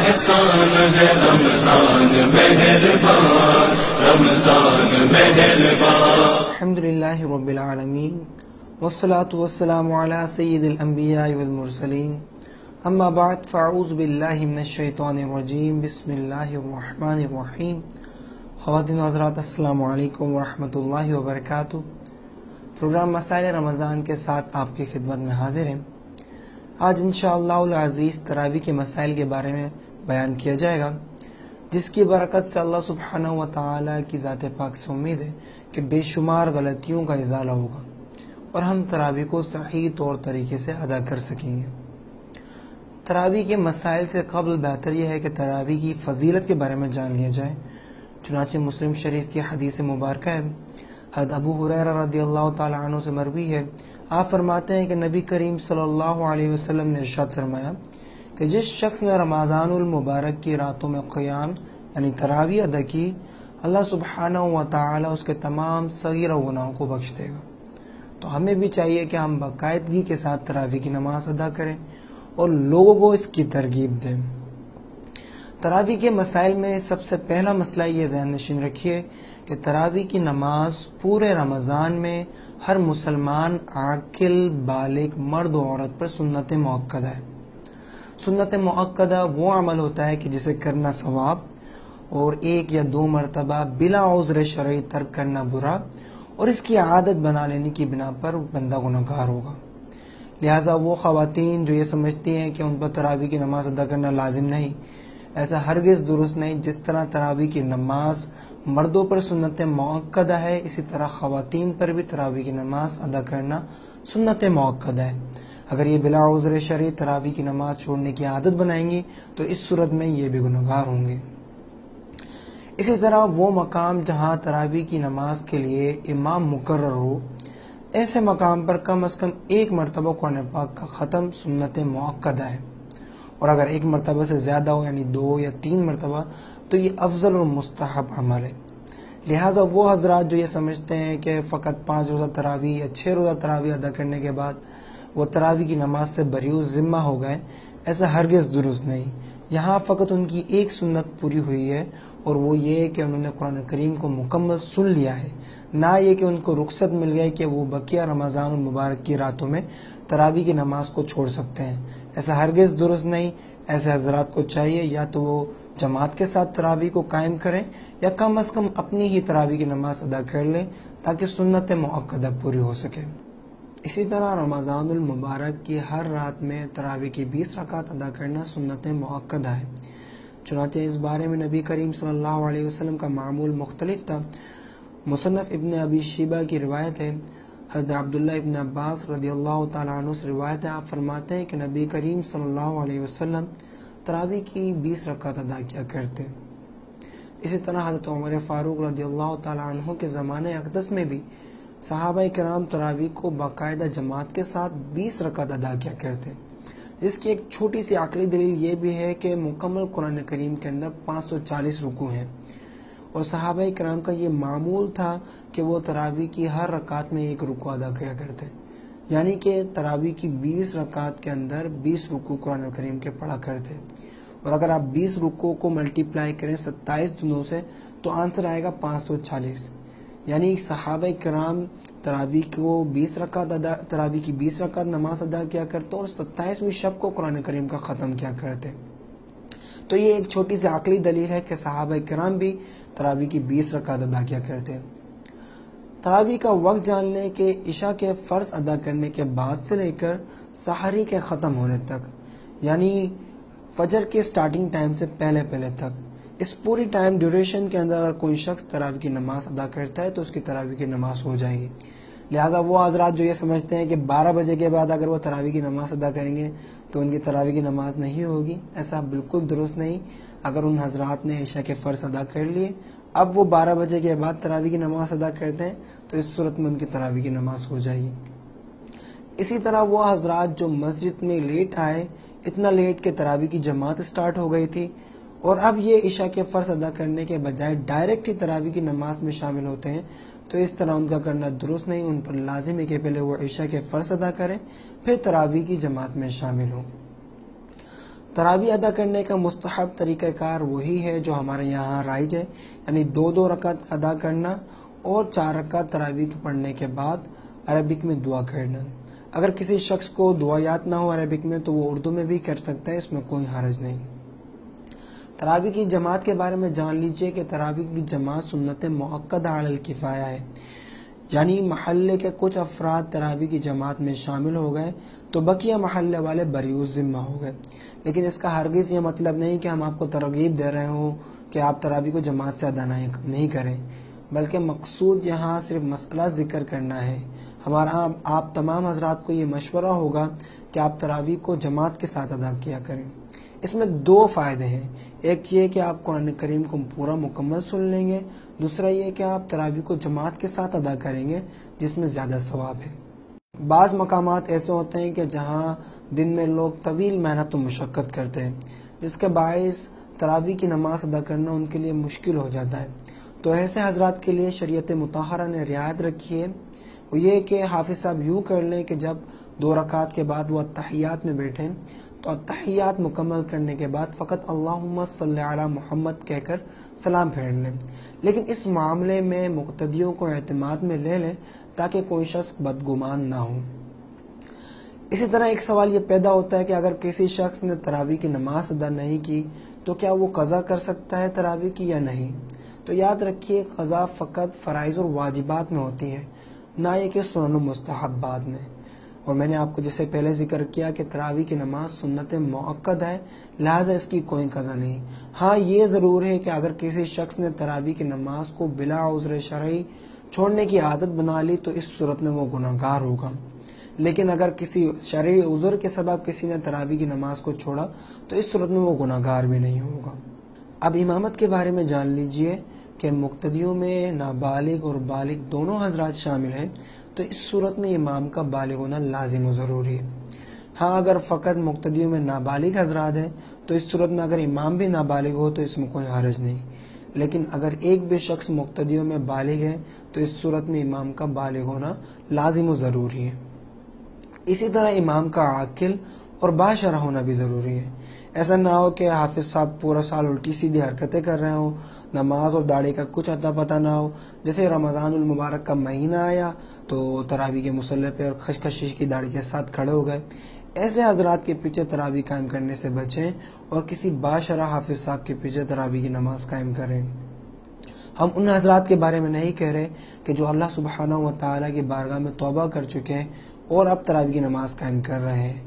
احسان ہے رمضان مہربان، رمضان مہربان۔ الحمدللہ رب العالمین والصلاة والسلام علی سید الانبیاء والمرسلین، اما بعد فاعوذ باللہ من الشیطان الرجیم، بسم اللہ الرحمن الرحیم۔ خواتین و حضرات السلام علیکم ورحمۃ اللہ وبرکاتہ۔ پروگرام مسائل رمضان کے ساتھ آپ کی خدمت میں حاضر ہیں۔ آج انشاءاللہ العزیز تراویح کے مسائل کے بارے میں بیان کیا جائے گا، جس کی برکت سے اللہ سبحانہ و تعالیٰ کی ذات پاک سے امید ہے کہ بے شمار غلطیوں کا ازالہ ہوگا اور ہم تراویح کو صحیح طور طریقے سے ادا کر سکیں گے۔ تراویح کے مسائل سے قبل بہتر یہ ہے کہ تراویح کی فضیلت کے بارے میں جان لیا جائے۔ چنانچہ مسلم شریف کی حدیث مبارکہ ہے، حضرت ابو ہریرہ رضی اللہ تعالیٰ عنہ سے مروی ہے، آپ فرماتے ہیں کہ نبی کریم صلی اللہ علیہ وسلم نے ارشاد فرمایا کہ جس شخص نے رمضان المبارک کی راتوں میں قیام یعنی تراویح ادا کی، اللہ سبحانہ و تعالیٰ اس کے تمام صغیر و گناہوں کو بخش دے گا۔ تو ہمیں بھی چاہیے کہ ہم باقاعدگی کے ساتھ تراویح کی نماز ادا کریں اور لوگوں کو اس کی ترغیب دیں۔ تراویح کے مسائل میں سب سے پہلا مسئلہ یہ ذہن نشین رکھیے کہ تراویح کی نماز پورے رمضان میں ہر مسلمان عاقل بالغ مرد و عورت پر سنت مؤکدہ ہے۔ سنت مؤکدہ وہ عمل ہوتا ہے کہ جسے کرنا ثواب اور ایک یا دو مرتبہ بلا عذر شرعی ترک کرنا برا، اور اس کی عادت بنا لینے کی بنا پر بندہ گنہگار ہوگا۔ لہٰذا وہ خواتین جو یہ سمجھتی ہیں کہ ان پر تراویح کی نماز ادا کرنا لازم نہیں، ایسا ہرگز درست نہیں۔ جس طرح تراویح کی نماز مردوں پر سنت مؤکدہ ہے، اسی طرح خواتین پر بھی تراویح کی نماز ادا کرنا سنت مؤکدہ ہے۔ اگر یہ بلا عذر شرعی تراویح کی نماز چھوڑنے کی عادت بنائیں گی تو اس صورت میں یہ بھی گنہگار ہوں گے۔ اسی طرح وہ مقام جہاں تراویح کی نماز کے لیے امام مقرر ہو، ایسے مقام پر کم از کم ایک مرتبہ قرآن پاک کا ختم سنت مؤکدہ ہے، اور اگر ایک مرتبہ سے زیادہ ہو یعنی 2 یا 3 مرتبہ تو یہ افضل اور مستحب عمل ہے۔ لہٰذا وہ حضرات جو یہ سمجھتے ہیں کہ فقط 5 روزہ تراویح یا 6 روزہ تراویح ادا کرنے کے بعد وہ تراویح کی نماز سے بریء ذمہ ہو گئے، ایسا ہرگز درست نہیں۔ یہاں فقط ان کی ایک سنت پوری ہوئی ہے، اور وہ یہ کہ انہوں نے قرآن کریم کو مکمل سن لیا ہے، نہ یہ کہ ان کو رخصت مل گئی کہ وہ بقیہ رمضان المبارک کی راتوں میں تراویح کی نماز کو چھوڑ سکتے ہیں۔ ایسا ہرگز درست نہیں۔ ایسے حضرات کو چاہیے یا تو وہ جماعت کے ساتھ تراویح کو قائم کریں یا کم از کم اپنی ہی تراویح کی نماز ادا کر لیں تاکہ سنت مؤکدہ پوری ہو سکے۔ اسی طرح رمضان المبارک کی ہر رات میں تراویح کی 20 رکعت ادا کرنا سنت مؤکدہ ہے۔ چنانچہ اس بارے میں نبی کریم صلی اللہ علیہ وسلم کا معمول مختلف تھا۔ مصنف ابن ابی شیبہ کی روایت ہے، حضرت عبداللہ ابن عباس رضی اللہ تعالیٰ عنہ سے روایت ہے، آپ فرماتے ہیں کہ نبی کریم صلی اللہ علیہ وسلم تراویح کی 20 رکعت ادا کیا کرتے۔ اسی طرح حضرت عمر فاروق رضی اللہ تعالیٰ عنہ کے زمانہ اقدس میں بھی صحابہ کرام تراویح کو باقاعدہ جماعت کے ساتھ 20 رکعت ادا کیا کرتے، جس کی ایک چھوٹی سی عقلی دلیل یہ بھی ہے کہ مکمل قرآن کریم کے اندر 540 رکوع ہیں، اور صحابہ کرام کا یہ معمول تھا کہ وہ تراویح کی ہر رکعت میں ایک رکوع ادا کیا کرتے، یعنی کہ تراویح کی 20 رکعت کے اندر 20 رکوع قرآن کریم کے پڑھا کرتے، اور اگر آپ 20 رکوع کو ملٹیپلائی کریں 27 دنوں سے تو آنسر آئے گا 540، یعنی صحابہ کرام تراویح کی 20 رکعت نماز ادا کیا کرتے اور 27ویں شب کو قرآن کریم کا ختم کیا کرتے۔ تو یہ ایک چھوٹی سی عقلی دلیل ہے کہ صحابہ کرام بھی تراویح کی 20 رکعت ادا کیا کرتے۔ تراویح کا وقت جان لیں کہ عشاء کے فرض ادا کرنے کے بعد سے لے کر سحری کے ختم ہونے تک، یعنی فجر کے سٹارٹنگ ٹائم سے پہلے تک، اس پوری ٹائم ڈیوریشن کے اندر اگر کوئی شخص تراویح کی نماز ادا کرتا ہے تو اس کی تراویح کی نماز ہو جائے گی۔ لہٰذا وہ حضرات جو یہ سمجھتے ہیں کہ 12 بجے کے بعد اگر وہ تراویح کی نماز ادا کریں گے تو ان کی تراویح کی نماز نہیں ہوگی، ایسا بالکل درست نہیں۔ اگر ان حضرات نے عشاء کے فرض ادا کر لیے اب وہ 12 بجے کے بعد تراویح کی نماز ادا کرتے ہیں تو اس صورت میں ان کی تراویح کی نماز ہو جائے گی۔ اسی طرح وہ حضرات جو مسجد میں لیٹ آئے، اتنا لیٹ کہ تراویح کی جماعت سٹارٹ ہو گئی تھی، اور اب یہ عشاء کے فرض ادا کرنے کے بجائے ڈائریکٹ ہی تراویح کی نماز میں شامل ہوتے ہیں، تو اس طرح ان کا کرنا درست نہیں۔ ان پر لازم ہے کہ پہلے وہ عشاء کے فرض ادا کریں، پھر تراویح کی جماعت میں شامل ہوں۔ تراویح ادا کرنے کا مستحب طریقہ کار وہی ہے جو ہمارے یہاں رائج ہے، یعنی 2 رکعت ادا کرنا اور 4 رکعت تراویح پڑھنے کے بعد عربک میں دعا کرنا۔ اگر کسی شخص کو دعا یاد نہ ہو عربک میں تو وہ اردو میں بھی کر سکتا ہے، اس میں کوئی حرج نہیں۔ تراویح کی جماعت کے بارے میں جان لیجئے کہ تراویح کی جماعت سنت مؤکدہ علی الکفایہ ہے، یعنی محلے کے کچھ افراد تراویح کی جماعت میں شامل ہو گئے تو بقیہ محلے والے بریء الذمہ ہو گئے۔ لیکن اس کا ہرگز یہ مطلب نہیں کہ ہم آپ کو ترغیب دے رہے ہوں کہ آپ تراویح کو جماعت سے ادا نہیں کریں، بلکہ مقصود یہاں صرف مسئلہ ذکر کرنا ہے۔ ہمارا آپ تمام حضرات کو یہ مشورہ ہوگا کہ آپ تراویح کو جماعت کے ساتھ ادا کیا کریں۔ اس میں 2 فائدے ہیں، ایک یہ کہ آپ قرآن کریم کو پورا مکمل سن لیں گے، دوسرا یہ کہ آپ تراویح کو جماعت کے ساتھ ادا کریں گے جس میں زیادہ ثواب ہے۔ بعض مقامات ایسے ہوتے ہیں کہ جہاں دن میں لوگ طویل محنت و مشقت کرتے ہیں، جس کے باعث تراویح کی نماز ادا کرنا ان کے لیے مشکل ہو جاتا ہے، تو ایسے حضرات کے لیے شریعت مطہرہ نے رعایت رکھی ہے، وہ یہ کہ حافظ صاحب یوں کر لیں کہ جب 2 رکعات کے بعد وہ اتحیات میں بیٹھیں تو اتحیات مکمل کرنے کے بعد فقط اللہم صلی علی محمد کہہ کر سلام پھیر لیں، لیکن اس معاملے میں مقتدیوں کو اعتماد میں لے لیں تاکہ کوئی شخص بدگمان نہ ہو۔ اسی طرح ایک سوال یہ پیدا ہوتا ہے کہ اگر کسی شخص نے تراویح کی نماز ادا نہیں کی تو کیا وہ قضا کر سکتا ہے تراویح کی یا نہیں؟ تو یاد رکھیے قضا فقط فرائض اور واجبات میں ہوتی ہے، نہ یہ کہ سنن و مستحبات میں۔ اور میں نے آپ کو جسے پہلے ذکر کیا کہ تراویح کی نماز سنت مؤکد ہے، لہٰذا اس کی کوئی قضا نہیں۔ ہاں یہ ضرور ہے کہ اگر کسی شخص نے تراویح کی نماز کو بلا عذر شرعی چھوڑنے کی عادت بنا لی تو اس صورت میں وہ گناہگار ہوگا، لیکن اگر کسی شرعی عذر کے سبب کسی نے تراویح کی نماز کو چھوڑا تو اس صورت میں وہ گناہگار بھی نہیں ہوگا۔ اب امامت کے بارے میں جان لیجئے کہ مقتدیوں میں نابالغ اور بالغ دونوں حضرات شامل ہیں، تو اس صورت میں امام کا بالغ ہونا لازم و ضروری ہے۔ ہاں اگر فقط مقتدیوں میں نابالغ حضرات ہیں تو اس صورت میں اگر امام بھی نابالغ ہو تو اس میں کوئی حرج نہیں، لیکن اگر ایک بھی شخص مقتدیوں میں بالغ ہے تو اس صورت میں امام کا بالغ ہونا لازم و ضروری ہے۔ اسی طرح امام کا عاقل اور باشرع ہونا بھی ضروری ہے۔ ایسا نہ ہو کہ حافظ صاحب پورا سال الٹی سیدھی حرکتیں کر رہے ہوں، نماز اور داڑھی کا کچھ اتا پتہ نہ ہو، جیسے رمضان المبارک کا مہینہ آیا تو تراویح کے مصلی پہ اور خشخشی کی داڑھی کے ساتھ کھڑے ہو گئے۔ ایسے حضرات کے پیچھے تراویح قائم کرنے سے بچیں اور کسی باشرع حافظ صاحب کے پیچھے تراویح کی نماز قائم کریں۔ ہم ان حضرات کے بارے میں نہیں کہہ رہے کہ جو اللہ سبحانہ و تعالیٰ کی بارگاہ میں توبہ کر چکے ہیں اور اب تراویح کی نماز قائم کر رہے ہیں،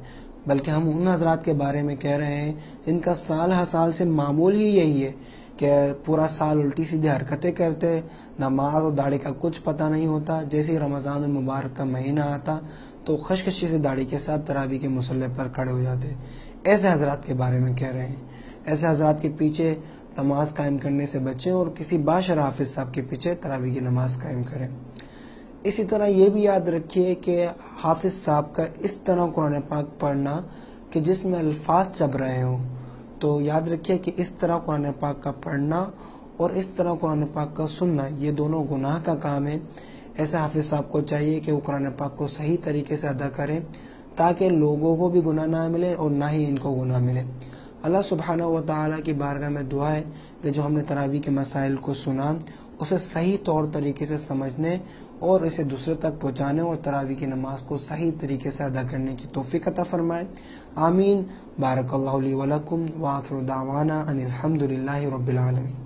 بلکہ ہم ان حضرات کے بارے میں کہہ رہے ہیں جن کا سال ہر سال سے معمول ہی یہی ہے کہ پورا سال الٹی سیدھی حرکتیں کرتے، نماز اور داڑھی کا کچھ پتہ نہیں ہوتا، جیسے رمضان المبارک کا مہینہ آتا تو خشخشی سے داڑھی کے ساتھ تراویح کے مصلی پر کھڑے ہو جاتے۔ ایسے حضرات کے بارے میں کہہ رہے ہیں، ایسے حضرات کے پیچھے نماز قائم کرنے سے بچیں اور کسی باشرع حافظ صاحب کے پیچھے تراویح کی نماز قائم کریں۔ اسی طرح یہ بھی یاد رکھیے کہ حافظ صاحب کا اس طرح قرآن پاک پڑھنا کہ جس میں الفاظ چب رہے ہوں، تو یاد رکھیے کہ اس طرح قرآن پاک کا پڑھنا اور اس طرح قرآن پاک کا سننا یہ دونوں گناہ کا کام ہے۔ ایسے حافظ صاحب کو چاہیے کہ وہ قرآن پاک کو صحیح طریقے سے ادا کریں تاکہ لوگوں کو بھی گناہ نہ ملے اور نہ ہی ان کو گناہ ملے۔ اللہ سبحانہ و تعالیٰ کی بارگاہ میں دعا ہے کہ جو ہم نے تراویح کے مسائل کو سنا اسے صحیح طور طریقے سے سمجھنے اور اسے دوسرے تک پہنچانے اور تراویح کی نماز کو صحیح طریقے سے ادا کرنے کی توفیق عطا فرمائے۔ آمین۔ بارک اللہ لی ولکم وآخر دعوانا ان الحمد للہ رب العالمین۔